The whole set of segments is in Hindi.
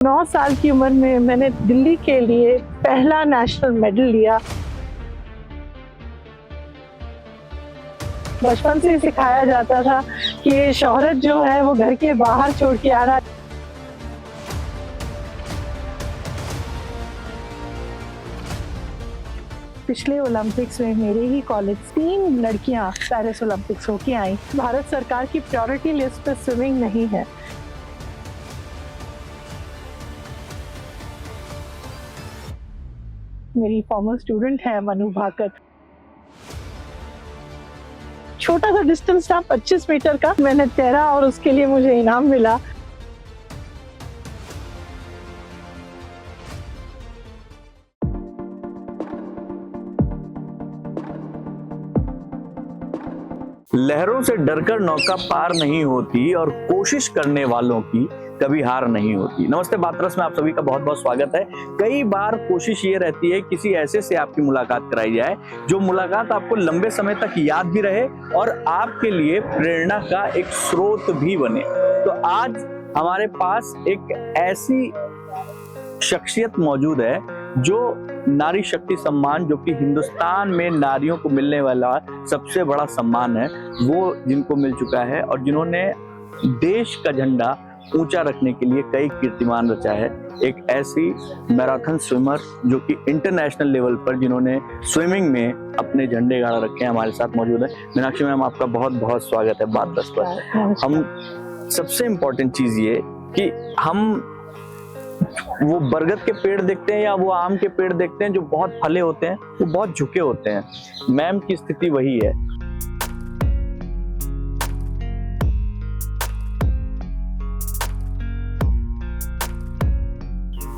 9 साल की उम्र में मैंने दिल्ली के लिए पहला नेशनल मेडल लिया। बचपन से सिखाया जाता था कि ये शोहरत जो है वो घर के बाहर छोड़ के आना। पिछले ओलंपिक्स में मेरे ही कॉलेज 3 लड़कियां पेरिस ओलंपिक्स होके आई। भारत सरकार की प्रायोरिटी लिस्ट पे स्विमिंग नहीं है। मेरी फॉर्मर स्टूडेंट है मनु भाकर। छोटा सा डिस्टेंस था 25 मीटर का, मैंने तैरा और उसके लिए मुझे इनाम मिला। लहरों से डरकर नौका पार नहीं होती और कोशिश करने वालों की कभी हार नहीं होती। नमस्ते बातरस में आप सभी का बहुत बहुत स्वागत है। कई बार कोशिश ये रहती है किसी ऐसे से आपकी मुलाकात कराई जाए जो मुलाकात आपको लंबे समय तक याद भी रहे और आपके लिए प्रेरणा का एक स्रोत भी बने। तो आज हमारे पास एक ऐसी शख्सियत मौजूद है जो नारी शक्ति सम्मान, जो कि हिंदुस्तान में नारियों को मिलने वाला सबसे बड़ा सम्मान है, वो जिनको मिल चुका है और जिन्होंने देश का झंडा ऊंचा रखने के लिए कई कीर्तिमान रचा है। एक ऐसी मैराथन स्विमर जो कि इंटरनेशनल लेवल पर जिन्होंने स्विमिंग में अपने झंडे गाड़ रखे हैं, हमारे साथ मौजूद है। मीनाक्षी मैम, आपका बहुत बहुत स्वागत है बातरस पर। हम सबसे इम्पोर्टेंट चीज ये कि हम वो बरगद के पेड़ देखते हैं या वो आम के पेड़ देखते हैं जो बहुत फले होते हैं, वो बहुत झुके होते हैं। मैम की स्थिति वही है।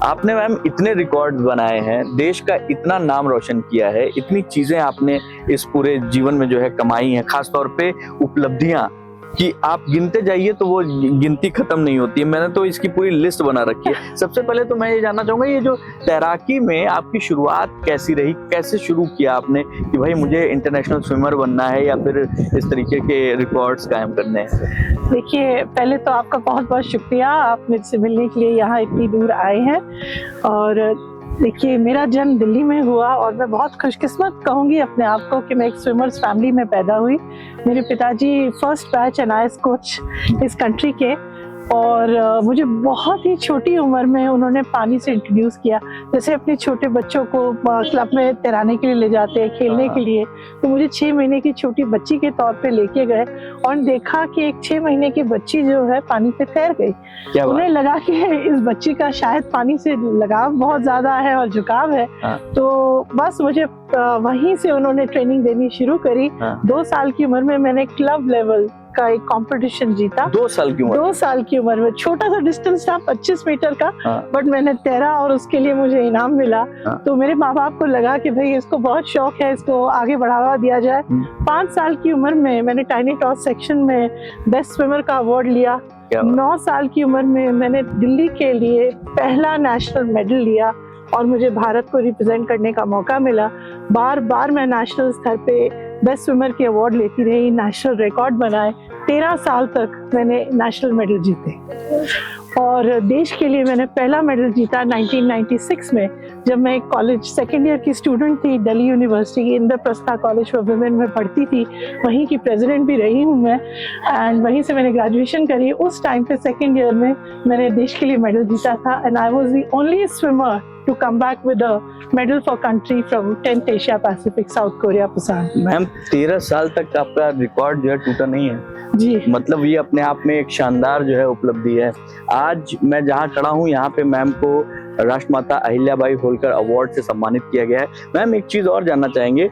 आपने मैम इतने रिकॉर्ड बनाए हैं, देश का इतना नाम रोशन किया है, इतनी चीजें आपने इस पूरे जीवन में जो है कमाई हैं, खासतौर पे उपलब्धियां कि आप गिनते जाइए तो वो गिनती खत्म नहीं होती है। मैंने तो इसकी पूरी लिस्ट बना रखी है। सबसे पहले तो मैं ये जानना चाहूंगा, ये जो तैराकी में आपकी शुरुआत कैसी रही, कैसे शुरू किया आपने कि भाई मुझे इंटरनेशनल स्विमर बनना है या फिर इस तरीके के रिकॉर्ड्स कायम करने हैं? देखिए, पहले तो आपका बहुत बहुत शुक्रिया, आप मुझसे मिलने के लिए यहाँ इतनी दूर आए हैं। और देखिए, मेरा जन्म दिल्ली में हुआ और मैं बहुत खुशकिस्मत कहूँगी अपने आप को कि मैं एक स्विमर्स फैमिली में पैदा हुई। मेरे पिताजी फर्स्ट बैच एनआईएस कोच इस कंट्री के, और मुझे बहुत ही छोटी उम्र में उन्होंने पानी से इंट्रोड्यूस किया। जैसे अपने छोटे बच्चों को क्लब में तैराने के लिए ले जाते हैं, खेलने के लिए, तो मुझे 6 महीने की छोटी बच्ची के तौर पे लेके गए और देखा कि एक 6 महीने की बच्ची जो है पानी पे तैर गई। उन्हें लगा कि इस बच्ची का शायद पानी से लगाव बहुत ज्यादा है और झुकाव है। तो बस मुझे वहीं से उन्होंने ट्रेनिंग देनी शुरू करी। 2 साल की उम्र में मैंने क्लब लेवल का एक कंपटीशन जीता। 2 साल की उम्र? 2 साल की उम्र में। छोटा सा डिस्टेंस था 25 मीटर का, बट मैंने तैरा और उसके लिए मुझे इनाम मिला। तो मेरे माँ बाप को लगा कि भाई इसको बहुत शौक है, इसको आगे बढ़ावा दिया जाए। 5 साल की उम्र में मैंने टाइनी टॉस सेक्शन में बेस्ट स्विमर का अवार्ड लिया। 9 साल की उम्र में मैंने दिल्ली के लिए पहला नेशनल मेडल लिया और मुझे भारत को रिप्रेजेंट करने का मौका मिला। बार बार मैं नेशनल स्तर पे बेस्ट स्विमर के अवार्ड लेती रही, नेशनल रिकॉर्ड बनाए। 13 साल तक मैंने नेशनल मेडल जीते और देश के लिए मैंने पहला मेडल जीता 1996 में, जब मैं एक कॉलेज सेकेंड ईयर की स्टूडेंट थी। दिल्ली यूनिवर्सिटी की इंद्रप्रस्था कॉलेज फॉर वुमेन में पढ़ती थी, वहीं की प्रेसिडेंट भी रही हूँ मैं, एंड वहीं से मैंने ग्रेजुएशन करी। उस टाइम पे सेकेंड ईयर में मैंने देश के लिए मेडल जीता था and I was the only swimmer to come back with a medal for country from 10th Asia Pacific, South Korea, Busan। Ma'am 13 साल तक आपका रिकॉर्ड जो है टूटा नहीं है जी। मतलब ये अपने आप में एक शानदार जो है उपलब्धि है। आज मैं जहाँ खड़ा हूँ यहाँ पे मैम को राष्ट्रमाता अहिल्याबाई होलकर अवार्ड से सम्मानित किया गया है। मैम एक चीज और जानना चाहेंगे,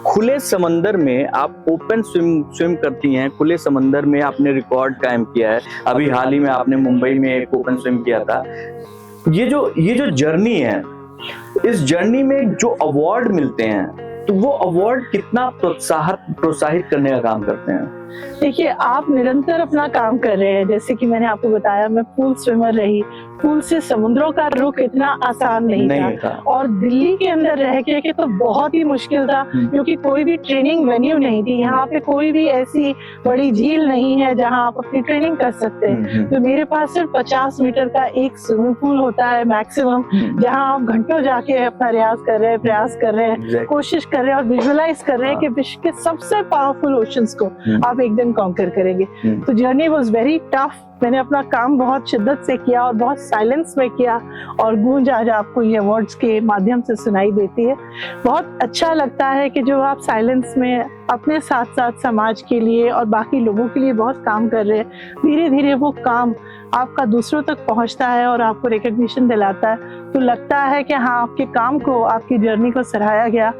खुले समंदर में आप ओपन स्विम करती हैं, खुले समंदर में आपने रिकॉर्ड कायम किया है। अभी हाल ही में आपने मुंबई में एक ओपन स्विम किया था। ये जो जर्नी है, इस जर्नी में जो अवार्ड मिलते हैं तो वो अवार्ड कितना प्रोत्साहित करने का काम करते हैं? देखिए, आप निरंतर अपना काम कर रहे हैं। जैसे कि मैंने आपको बताया, मैं पूल स्विमर रही, पुल से समुद्रों का रुख इतना आसान नहीं था। और दिल्ली के अंदर रह के तो बहुत ही मुश्किल था, क्योंकि कोई भी ट्रेनिंग वेन्यू नहीं थी। यहाँ पे कोई भी ऐसी बड़ी झील नहीं है जहाँ आप अपनी ट्रेनिंग कर सकते हैं। तो मेरे पास सिर्फ 50 मीटर का एक स्विमिंग पूल होता है मैक्सिमम, जहाँ आप घंटों जाके अपना रियाज कर रहे हैं, प्रयास कर रहे हैं, कोशिश कर रहे हैं और विजुअलाइज कर रहे हैं कि विश्व के सबसे पावरफुल ओशंस को आप एक दिन कॉन्कर करेंगे। तो जर्नी वाज वेरी टफ। मैंने अपना काम बहुत शिद्दत से किया और बहुत साइलेंस में किया, और गूंज आज आपको ये अवार्ड्स के माध्यम से सुनाई देती है। बहुत अच्छा लगता है कि जो आप साइलेंस में अपने साथ साथ समाज के लिए और बाकी लोगों के लिए बहुत काम कर रहे हैं, धीरे धीरे वो काम आपका दूसरों तक पहुंचता है और आपको रिकग्निशन दिलाता है। तो लगता है कि हाँ, आपके काम को, आपकी जर्नी को सराहा गया।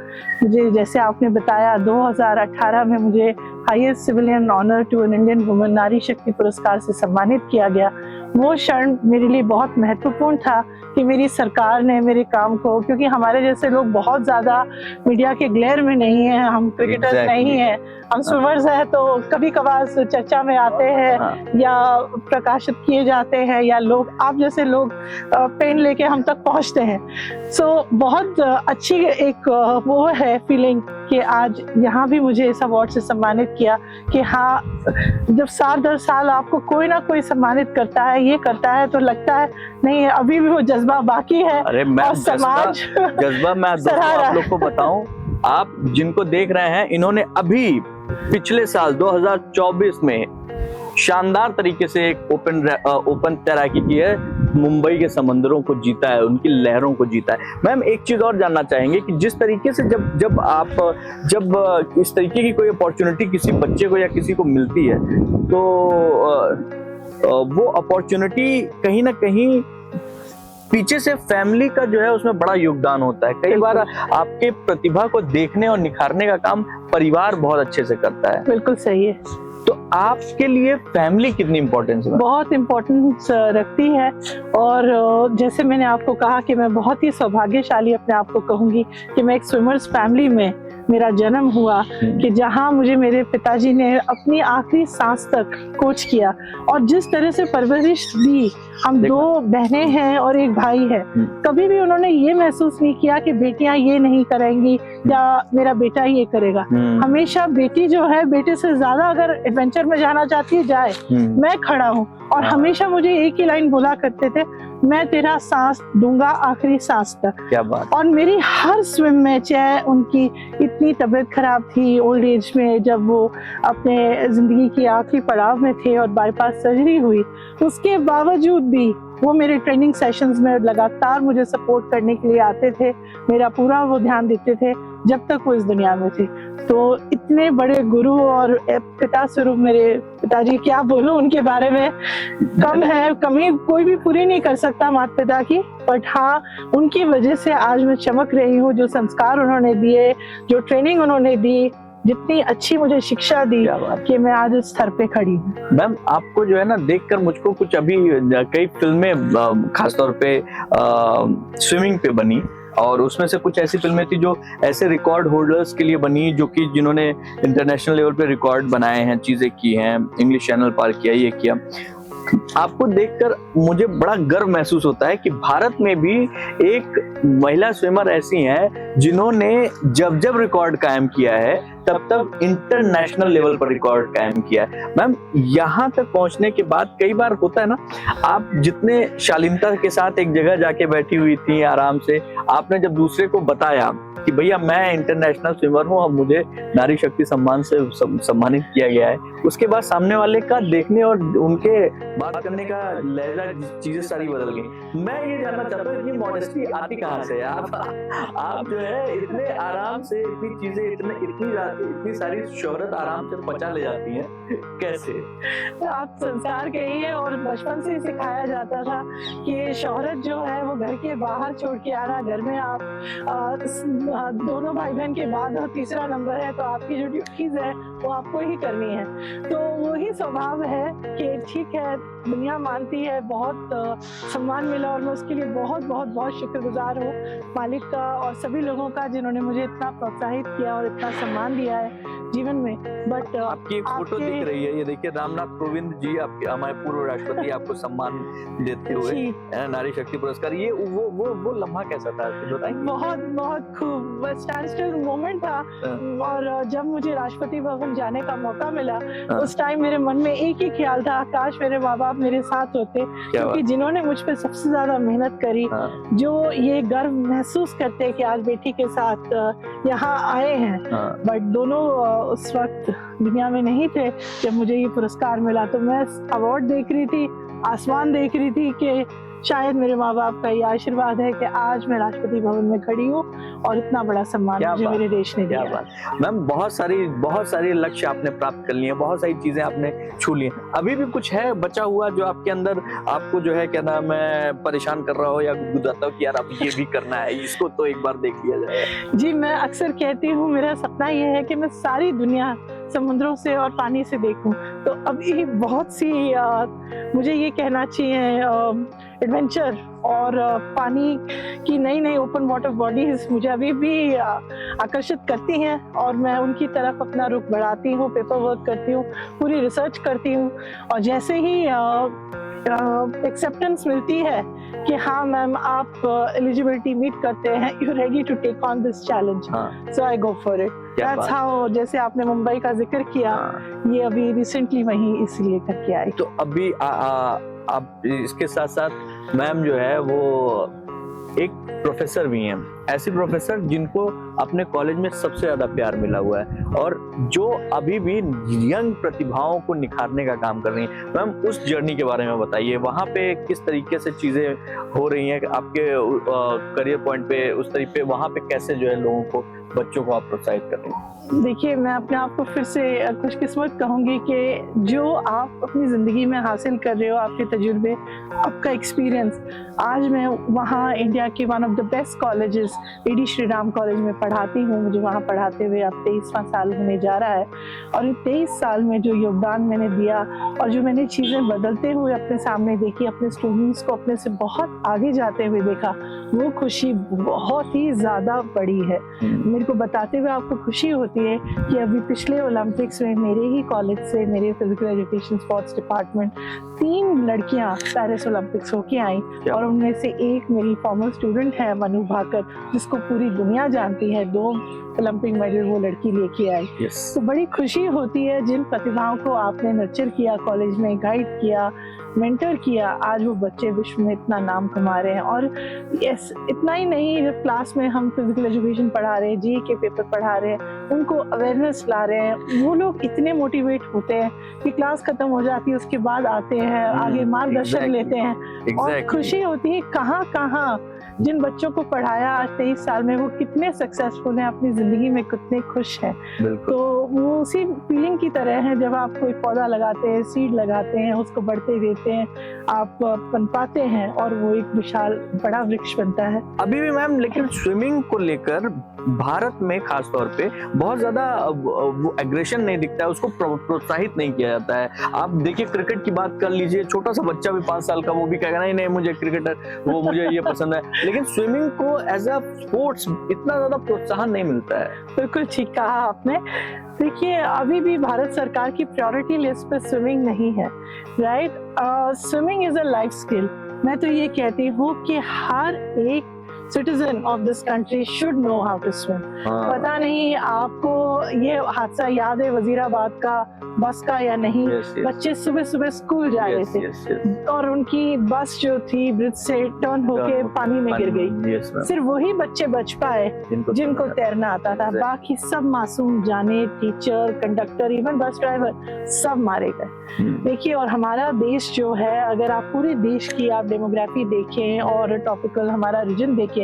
मुझे, जैसे आपने बताया, 2018 में मुझे highest civilian honour to an Indian woman Nari Shakti पुरस्कार से सम्मानित किया गया। वो क्षण मेरे लिए बहुत महत्वपूर्ण था कि मेरी सरकार ने मेरे काम को, क्योंकि हमारे जैसे लोग बहुत ज्यादा मीडिया के ग्लेयर में नहीं है, हम क्रिकेटर्स नहीं हैं, हम स्विमर्स हैं, तो कभी कभार चर्चा में आते हैं या प्रकाशित किए जाते हैं, या लोग, आप जैसे लोग पेन लेके हम तक पहुंचते हैं। सो बहुत अच्छी एक वो है फीलिंग कि आज यहाँ भी मुझे इस अवार्ड से सम्मानित किया कि हाँ, जब साल दर साल आपको कोई ना कोई सम्मानित करता है, ये करता है, तो लगता है नहीं, अभी भी वो जज्बा बाकी है। अरे मैं समाज जज्बा मैं आप लोग को बताऊं, आप जिनको देख रहे हैं, इन्होंने अभी पिछले साल 2024 में शानदार तरीके से एक ओपन तैराकी की है, मुंबई के समंदरों को जीता है, उनकी लहरों को जीता है। मैम, एक चीज और जानना चाहेंगे कि जिस तरीके से जब इस तरीके की कोई अपॉर्चुनिटी किसी बच्चे को या किसी को मिलती है, तो वो अपॉर्चुनिटी कहीं ना कहीं पीछे से फैमिली का जो है उसमें बड़ा योगदान होता है। कई बार आपके प्रतिभा को देखने और निखारने का काम परिवार बहुत अच्छे से करता है। बिल्कुल सही है। तो आपके लिए फैमिली कितनी इम्पोर्टेंस है? बहुत इम्पोर्टेंस रखती है। और जैसे मैंने आपको कहा कि मैं बहुत ही सौभाग्यशाली अपने आप को कहूंगी कि मैं एक स्विमर्स फैमिली में मेरा जन्म हुआ, कि जहां मुझे मेरे पिताजी ने अपनी आखिरी सांस तक कोच किया, और जिस तरह से परवरिश दी। हम 2 बहनें हैं और एक भाई है। कभी भी उन्होंने ये महसूस नहीं किया कि बेटियां ये नहीं करेंगी या मेरा बेटा ये करेगा। हमेशा बेटी जो है, बेटे से ज्यादा अगर एडवेंचर में जाना चाहती है, जाए, मैं खड़ा हूँ। और हमेशा मुझे एक ही लाइन बोला करते थे, मैं तेरा सांस दूंगा आखिरी सांस तक। क्या बात। और मेरी हर स्विम में, चाहे उनकी इतनी तबीयत खराब थी ओल्ड एज में, जब वो अपने जिंदगी की आखिरी पड़ाव में थे और बाईपास सर्जरी हुई, उसके बावजूद भी वो मेरे ट्रेनिंग सेशंस में लगातार मुझे सपोर्ट करने के लिए आते थे। मेरा पूरा वो ध्यान देते थे जब तक वो इस दुनिया में थे। तो इतने बड़े गुरु और पिता स्वरूप मेरे पिताजी, क्या बोलूं उनके बारे में, कम है, कमी कोई भी पूरी नहीं कर सकता माता पिता की। बट हाँ, उनकी वजह से आज मैं चमक रही हूँ। जो संस्कार उन्होंने दिए, जो ट्रेनिंग उन्होंने दी, जितनी अच्छी मुझे शिक्षा दी, कि मैं आज इस स्तर पे खड़ी हूँ। मैम, आपको जो है ना देखकर मुझको कुछ अभी कई फिल्में खासतौर पे स्विमिंग पे बनी, और उसमें से कुछ ऐसी फिल्में थी जो ऐसे रिकॉर्ड होल्डर्स के लिए बनी, जो कि जिन्होंने इंटरनेशनल लेवल पे रिकॉर्ड बनाए हैं, चीजें की हैं, इंग्लिश चैनल पार किया, ये किया। आपको देखकर मुझे बड़ा गर्व महसूस होता है कि भारत में भी एक महिला स्विमर ऐसी हैं जिन्होंने जब जब रिकॉर्ड कायम किया है, तब तब इंटरनेशनल लेवल पर रिकॉर्ड कायम किया है। मैम, यहाँ तक पहुंचने के बाद कई बार होता है ना, आप जितने शालीनता के साथ एक जगह जाके बैठी हुई थी आराम से, आपने जब दूसरे को बताया कि भैया मैं इंटरनेशनल स्विमर हूँ, अब मुझे नारी शक्ति सम्मान से सम्मानित किया गया है, उसके बाद सामने वाले का देखने और उनके बात करने का लहजा, चीजें सारी बदल गई। मैं ये जानना चाहता हूँ, इतनी मॉडेस्टी आती कहाँ से? आप जो है इतने आराम से इतनी चीजें, इतनी सारी शोहरत आराम से पचा ले जाती हैं, कैसे? आप संसार के ही है, और बचपन से सिखाया जाता था कि शोहरत जो है वो घर के बाहर छोड़ के आना, घर में आप दोनों भाई बहन के बाद तीसरा नंबर है, तो आपकी जो ड्यूटीज है वो आपको ही करनी है। तो वही स्वभाव है कि ठीक है, दुनिया मानती है, बहुत सम्मान मिला, और मैं उसके लिए बहुत बहुत बहुत शुक्रगुजार हूँ मालिक का और सभी लोगों का, जिन्होंने मुझे इतना प्रोत्साहित किया और इतना सम्मान दिया है। जीवन में। बट आपकी एक फोटो दिख रही है, ये देखिए रामनाथ कोविंद जी आपके हमारे पूर्व राष्ट्रपति आपको सम्मान देते हुए नारी शक्ति पुरस्कार, ये वो लम्हा कैसा था कुछ बताएंगे? बहुत बहुत खूब स्टैंड स्टिल मोमेंट था। और जब मुझे राष्ट्रपति भवन जाने का मौका मिला उस टाइम मेरे मन में एक ही ख्याल था, काश मेरे माँ बाप मेरे साथ होते, क्योंकि जिन्होंने मुझ पे सबसे ज्यादा मेहनत करी, जो ये गर्व महसूस करते कि आज बेटी के साथ यहाँ आए हैं। बट दोनों उस वक्त दुनिया में नहीं थे जब मुझे ये पुरस्कार मिला। तो मैं अवार्ड देख रही थी, आसमान देख रही थी कि शायद मेरे माँ बाप का ये आशीर्वाद है कि आज मैं राष्ट्रपति भवन में खड़ी हूँ और इतना बड़ा सम्मान मुझे मेरे देश ने दिया। मैम बहुत सारी लक्ष्य आपने प्राप्त कर लिए हैं, बहुत सारी चीजें आपने छू ली हैं, अभी भी कुछ है बचा हुआ जो आपके अंदर आपको जो है क्या नाम है परेशान कर रहा हो या गुदगुदाता हो कि यार अब ये भी करना है, इसको तो एक बार देख लिया जाए? जी, मैं अक्सर कहती हूँ मेरा सपना ये है कि मैं सारी दुनिया समुद्रों से और पानी से देखूं। तो अभी बहुत सी मुझे ये कहना चाहिए एडवेंचर और पानी की नई नई ओपन वाटर बॉडीज मुझे अभी भी आकर्षित करती हैं और मैं उनकी तरफ अपना रुख बढ़ाती हूँ, पेपर वर्क करती हूँ, पूरी रिसर्च करती हूँ। और जैसे ही एक्सेप्टेंस मिलती है कि हाँ मैम आप एलिजिबिलिटी मीट करते हैं, you ready to take on this challenge, so I go for it. That's how, जैसे आपने मुंबई का जिक्र किया, ये अभी रिसेंटली वहीं इसलिए करके आई। तो अभी आप इसके साथ साथ मैम जो है वो एक प्रोफेसर भी हैं, ऐसे प्रोफेसर जिनको अपने कॉलेज में सबसे ज्यादा प्यार मिला हुआ है और जो अभी भी यंग प्रतिभाओं को निखारने का काम कर रही हैं। मैम उस जर्नी के बारे में बताइए, वहाँ पे किस तरीके से चीजें हो रही हैं आपके करियर पॉइंट पे, उस तरीके पे वहाँ पे कैसे जो है लोगों को, बच्चों को आप प्रोत्साहित कर रही हैं? देखिए, मैं अपने आप को फिर से खुशकिस्मत कहूंगी कि जो आप अपनी जिंदगी में हासिल कर रहे हो, आपके तजुर्बे, आपका एक्सपीरियंस, आज मैं वहाँ इंडिया के one of the best colleges D Shri Ram college में पढ़ाती हूँ। मुझे वहाँ पढ़ाते हुए अब 23वां साल होने जा रहा है और इन 23 साल में जो योगदान मैंने दिया और जो मैंने चीज़ें बदलते हुए अपने सामने देखी, अपने स्टूडेंट्स को अपने से बहुत आगे जाते हुए देखा, वो खुशी बहुत ही ज़्यादा बड़ी है। मेरे को बताते हुए आपको खुशी होती है कि अभी पिछले ओलंपिक्स में मेरे ही कॉलेज से, मेरे फिजिकल एजुकेशन स्पोर्ट्स डिपार्टमेंट, 3 लड़कियां पेरिस ओलंपिक्स होके आई और उनमें से एक मेरी फॉर्मर स्टूडेंट है मनु भाकर, जिसको पूरी दुनिया जानती है। 2 ओलंपिक मेडल वो लड़की लेके आई। तो बड़ी खुशी होती है जिन प्रतिभाओं को आपने नर्चर किया, कॉलेज में गाइड किया, मेंटर किया, आज वो बच्चे विश्व में इतना नाम कमा रहे हैं। और यस, इतना ही नहीं, जब क्लास में हम फिजिकल एजुकेशन पढ़ा रहे हैं, जी के पेपर पढ़ा रहे हैं, उनको अवेयरनेस ला रहे हैं, वो लोग इतने मोटिवेट होते हैं कि क्लास खत्म हो जाती है, उसके बाद आते हैं, आगे मार्गदर्शन लेते हैं और खुशी होती है। कहाँ जिन बच्चों को पढ़ाया आज 23 साल में, वो कितने सक्सेसफुल हैं, अपनी जिंदगी में कितने खुश हैं। तो वो उसी फीलिंग की तरह है जब आप कोई पौधा लगाते हैं, सीड लगाते हैं, उसको बढ़ते देते हैं, आप पनपाते हैं और वो एक विशाल बड़ा वृक्ष बनता है। अभी भी मैम लेकिन स्विमिंग को लेकर भारत में खास तौर पे बहुत ज्यादा वो एग्रेशन नहीं दिखता है, उसको प्रोत्साहित नहीं किया जाता है। आप देखिए क्रिकेट की बात कर लीजिए, छोटा सा बच्चा भी 5 साल का, वो भी कहेगा नहीं मुझे क्रिकेटर, वो मुझे ये पसंद है, लेकिन स्विमिंग को एज अ स्पोर्ट्स इतना ज्यादा प्रोत्साहन नहीं मिलता है। बिल्कुल ठीक कहा आपने। देखिए, अभी भी भारत सरकार की प्रायोरिटी लिस्ट पे स्विमिंग नहीं है, right? Swimming is a life skill. मैं तो ये कहती हूँ कि हर एक citizen of this country should know how to swim. पता नहीं आपको ये हादसा याद है वजीराबाद का, बस का या नहीं? बच्चे सुबह सुबह स्कूल जा रहे थे और उनकी बस जो थी ब्रिज से टर्न होके पानी में गिर गई। सिर्फ वही बच्चे बच पाए जिनको तैरना आता था, बाकी सब मासूम जाने, teacher, conductor, even bus driver, सब मारे गए। देखिए, और हमारा देश जो है, अगर आप पूरे देश की आप डेमोग्राफी देखें और टॉपिकल हमारा रीजन देखें,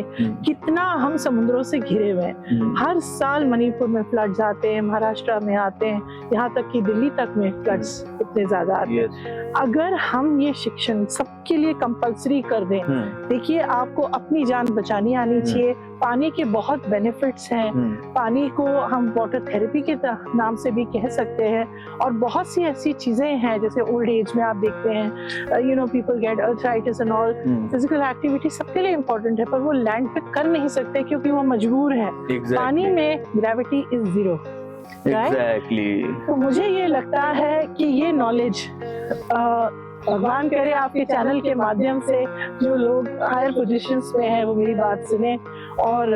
कितना हम समुद्रों से घिरे हुए हैं। हर साल मणिपुर में फ्लड्स आते हैं, महाराष्ट्र में आते हैं, यहाँ तक कि दिल्ली तक में फ्लड्स इतने ज्यादा आते हैं। अगर हम ये शिक्षण सबके लिए कंपल्सरी कर दें, देखिए आपको अपनी जान बचानी आनी चाहिए। पानी के बहुत बेनिफिट्स हैं, पानी को हम वाटर थेरेपी के नाम से भी कह सकते हैं और बहुत सी ऐसी चीजें हैं, जैसे ओल्ड एज में आप देखते हैं, you know, people get arthritis and all. Physical activity सबके लिए इंपॉर्टेंट है, पर वो लैंड पे कर नहीं सकते क्योंकि वो मजबूर है। पानी में ग्रेविटी इज 0, एग्जैक्टली। तो मुझे ये लगता है कि ये नॉलेज भगवान करे आपके चैनल के माध्यम से जो लोग हायर पोजीशंस में हैं वो मेरी बात सुने और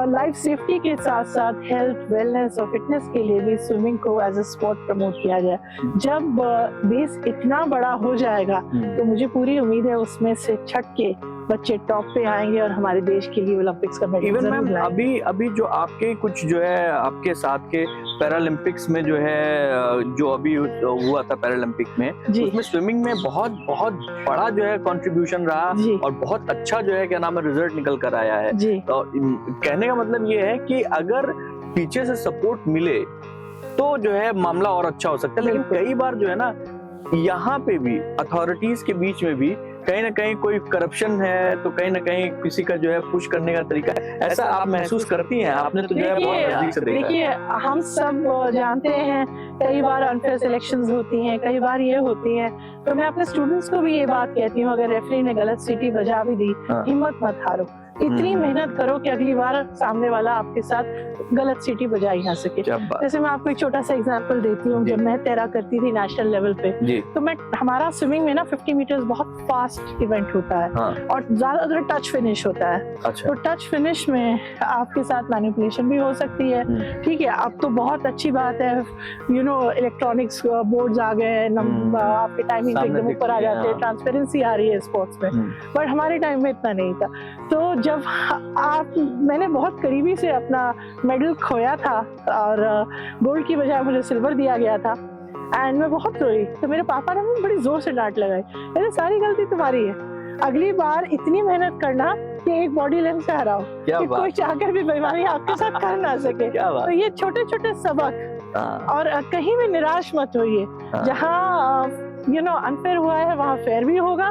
लाइफ सेफ्टी के साथ साथ हेल्थ, वेलनेस और फिटनेस के लिए भी स्विमिंग को एज अ स्पोर्ट प्रमोट किया जाए। जब बेस इतना बड़ा हो जाएगा तो मुझे पूरी उम्मीद है उसमें से छट के बच्चे टॉप पे आएंगे और हमारे देश के लिए ओलंपिक्स का मेडल इवन जरूर मैम लाएंगे। अभी जो आपके कुछ जो है आपके साथ के पैरालंपिक्स में जो है जो अभी हुआ था पैरालंपिक में, जी उसमें स्विमिंग में बहुत बहुत बड़ा जो है कंट्रीब्यूशन रहा जी और बहुत अच्छा जो है क्या नाम है रिजल्ट निकल कर आया है। जी तो कहने का मतलब ये है कि अगर पीछे से सपोर्ट मिले तो जो है मामला और अच्छा हो सकता है। लेकिन कई बार जो है ना यहाँ पे भी अथॉरिटीज के बीच में भी कहीं ना कहीं कोई करप्शन है, तो कहीं ना कहीं किसी का जो है पुश करने का तरीका है, ऐसा आप महसूस करती हैं? आपने तो जो है बहुत नजदीक से देखा है। देखिए हम सब जानते हैं कई बार अनफेयर सिलेक्शंस होती हैं, कई बार ये होती हैं, तो मैं अपने स्टूडेंट्स को भी ये बात कहती हूँ अगर रेफरी ने गलत सीटी बजा भी दी, हिम्मत मत हारो, इतनी मेहनत करो कि अगली बार सामने वाला आपके साथ गलत सीटी बजा ही ना सके। जैसे मैं आपको एक छोटा सा एग्जांपल देती हूँ, जब मैं तैरा करती थी नेशनल लेवल पे तो मैं हमारा स्विमिंग में ना 50 मीटर्स बहुत फास्ट इवेंट होता है और ज्यादातर टच फिनिश होता है। अच्छा। तो टच फिनिश में आपके साथ मैनिपुलेशन भी हो सकती है, ठीक है। अब तो बहुत अच्छी बात है, यू नो इलेक्ट्रॉनिक्स बोर्ड्स आ गए हैं, आपके टाइमिंग एकदम ऊपर आ जाते हैं, ट्रांसपेरेंसी आ रही है स्पोर्ट्स में, बट हमारे टाइम में इतना नहीं था। तो जब मैंने बहुत करीबी से अपना मेडल खोया था और गोल्ड की बजाय मुझे सिल्वर दिया गया था एंड मैं बहुत रोई, तो मेरे पापा ने मुझे बड़ी जोर से डांट लगाई, अरे सारी गलती तुम्हारी है, अगली बार इतनी मेहनत करना कि एक बॉडी लेंथ से हराओ कि कोई चाहकर भी बेईमानी आपके साथ कर ना सके। तो ये छोटे छोटे सबक, और कहीं भी निराश मत होइए, जहाँ यू नो अनफेयर हुआ है वहाँ फेयर भी होगा।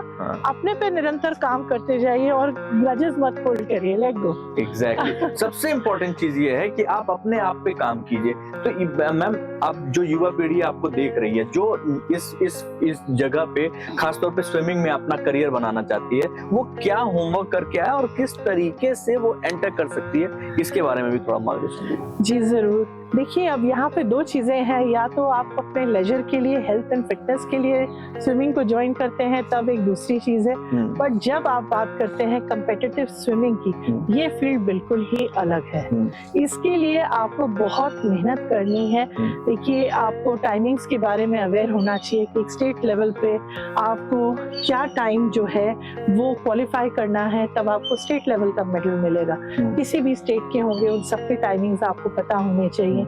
अपने पे निरंतर काम करते जाइए और ग्रजेस मत होल्ड करिए, लेट गो। एग्जैक्टली। सबसे इम्पोर्टेंट चीज ये है कि आप अपने आप पे काम कीजिए। तो मैम आप जो युवा पीढ़ी आपको देख रही है, जो इस जगह पे खासतौर पे स्विमिंग में अपना करियर बनाना चाहती है, वो क्या होमवर्क करके आए और किस तरीके से वो एंटर कर सकती है, इसके बारे में भी थोड़ा मार्गदर्शन दीजिए। जी जरूर। देखिए अब यहाँ पे दो चीजें हैं, या तो आप अपने लेजर के लिए, हेल्थ एंड फिटनेस के लिए स्विमिंग को ज्वाइन करते हैं, तब एक दूसरी चीज है, बट जब आप बात करते हैं कम्पिटिटिव स्विमिंग की, ये फील्ड बिल्कुल ही अलग है। इसके लिए आपको बहुत मेहनत करनी है। देखिए आपको टाइमिंग्स के बारे में अवेयर होना चाहिए कि स्टेट लेवल पे आपको क्या टाइम जो है वो क्वालिफाई करना है, तब आपको स्टेट लेवल का मेडल मिलेगा। किसी भी स्टेट के होंगे उन सबके टाइमिंग्स आपको पता होने चाहिए,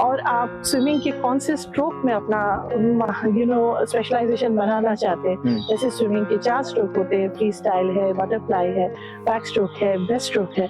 और आप स्विमिंग के कौन से स्ट्रोक में अपना यू नो स्पेशलाइजेशन बनाना चाहते हैं। जैसे स्विमिंग के 4 स्ट्रोक होते हैं, फ्री स्टाइल है, बटरफ्लाई है, बैक स्ट्रोक है, ब्रेस्ट स्ट्रोक है।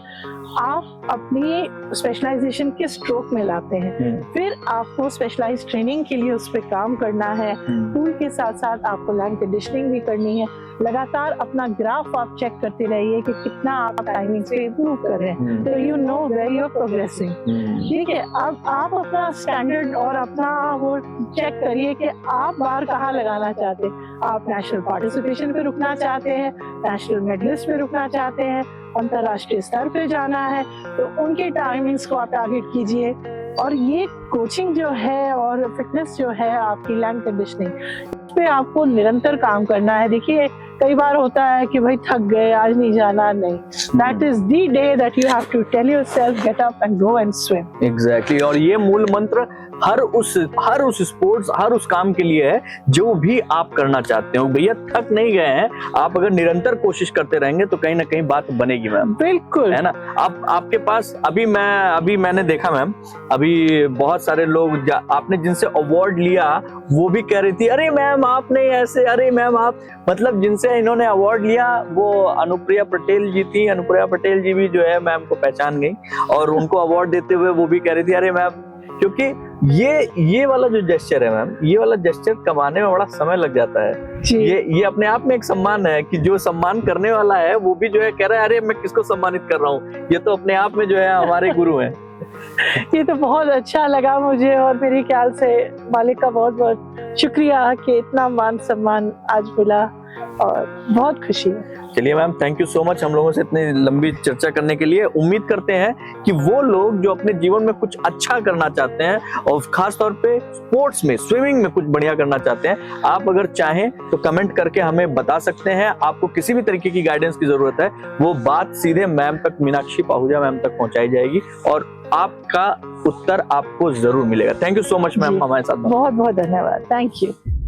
आप अपनी स्पेशलाइजेशन के स्ट्रोक में लाते हैं, फिर आपको स्पेशलाइज्ड ट्रेनिंग के लिए उस पर काम करना है। पूल के साथ साथ आपको लैंड कंडीशनिंग भी करनी है। लगातार अपना ग्राफ आप चेक करते रहिए कि कितना आप टाइमिंग पे इम्प्रूव कर रहे हैं, तो you know where you are progressing. ठीक है, अब आप अपना स्टैंडर्ड और अपना वो चेक करिए कि आप बार कहाँ लगाना चाहते हैं। आप नेशनल पार्टिसिपेशन पे रुकना चाहते हैं, नेशनल मेडलिस्ट पे रुकना चाहते हैं, अंतर्राष्ट्रीय स्तर पे जाना है, तो उनके टाइमिंग्स को आप टारगेट कीजिए। और ये कोचिंग जो है और फिटनेस जो है आपकी लैंड कंडीशनिंग, इस पे आपको निरंतर काम करना है। देखिए कई बार होता है कि भाई थक गए, आज नहीं जाना, नहीं, that is the day that you have to tell yourself get up and go and swim. Exactly. और ये मूल मंत्र हर उस स्पोर्ट्स, हर उस काम के लिए है जो भी आप करना चाहते हो। भैया थक नहीं गए हैं, आप अगर निरंतर कोशिश करते रहेंगे तो कहीं ना कहीं बात बनेगी मैम। बिल्कुल, है ना। आपके पास अभी मैंने देखा मैम, अभी बहुत सारे लोग आपने जिनसे अवार्ड लिया वो भी कह रही थी, अरे मैम आपने ऐसे, अरे मैम आप, मतलब जिनसे इन्होंने अवार्ड लिया वो अनुप्रिया पटेल जी थी। अनुप्रिया पटेल जी भी जो है मैम को पहचान गई और उनको अवार्ड देते हुए वो भी कह रही थी, अरे मैम, क्योंकि ये वाला जो जेस्चर है मैम, ये वाला जेस्चर कमाने में बड़ा समय लग जाता है। ये अपने आप में एक सम्मान है कि जो सम्मान करने वाला है वो भी जो है कह रहा है, अरे मैं किसको सम्मानित कर रहा हूँ, ये तो अपने आप में जो है हमारे गुरु हैं। ये तो बहुत अच्छा लगा मुझे, और मेरे ख्याल से मालिक का बहुत बहुत शुक्रिया कि इतना मान सम्मान आज मिला और बहुत खुशी है। चलिए ma'am, thank you so much हम लोगों से इतनी लंबी चर्चा करने के लिए। उम्मीद करते हैं कि वो लोग जो अपने जीवन में कुछ अच्छा करना चाहते हैं और खास तौर पे स्पोर्ट्स में, स्विमिंग में कुछ बढ़िया करना चाहते हैं, आप अगर चाहें तो कमेंट करके हमें बता सकते हैं। आपको किसी भी तरीके की गाइडेंस की जरूरत है, वो बात सीधे मैम तक, मीनाक्षी पाहुजा मैम तक पहुंचाई जाएगी और आपका उत्तर आपको जरूर मिलेगा। Thank you so much ma'am, हमारे साथ। बहुत बहुत धन्यवाद। Thank you.